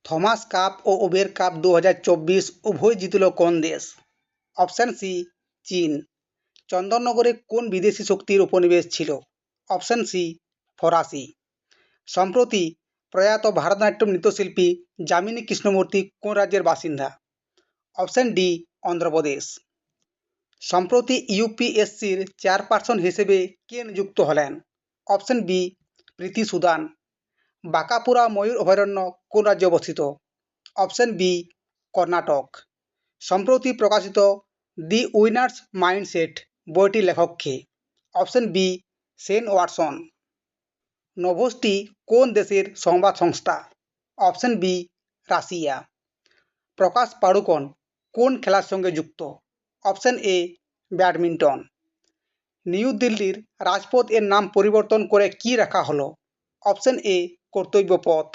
Thomas cup ও Uber cup 2024 উভয় জিতল কোন দেশ? অপশান সি চীন। চন্দননগরে কোন বিদেশি শক্তির উপনিবেশ ছিল? অপশান সি ফরাসি। সম্প্রতি প্রয়াত ভারতনাট্যম নৃত্যশিল্পী যামিনী কৃষ্ণমূর্তি কোন রাজ্যের বাসিন্দা? Option D Andhra Pradesh. সম্প্রতি ইউপিএসসির চেয়ারপারসন হিসেবে কে নিযুক্ত হলেন? Option B Preeti Sudan. বাঁকাপুরা ময়ূর অভয়ারণ্য কোন রাজ্যে অবস্থিত? Option B Karnataka. সম্প্রতি প্রকাশিত দি উইনার্স মাইন্ডসেট বইটির লেখক কে? Option B Shane Watson. Novosti কোন দেশের সংবাদ সংস্থা? Option B Russia. Prakash Padukone কোন খেলার সঙ্গে যুক্ত? Option A badminton. নিউ দিল্লির রাজপথ এর নাম পরিবর্তন করে কি রাখা হলো? অপশান এ কর্তব্য পথ।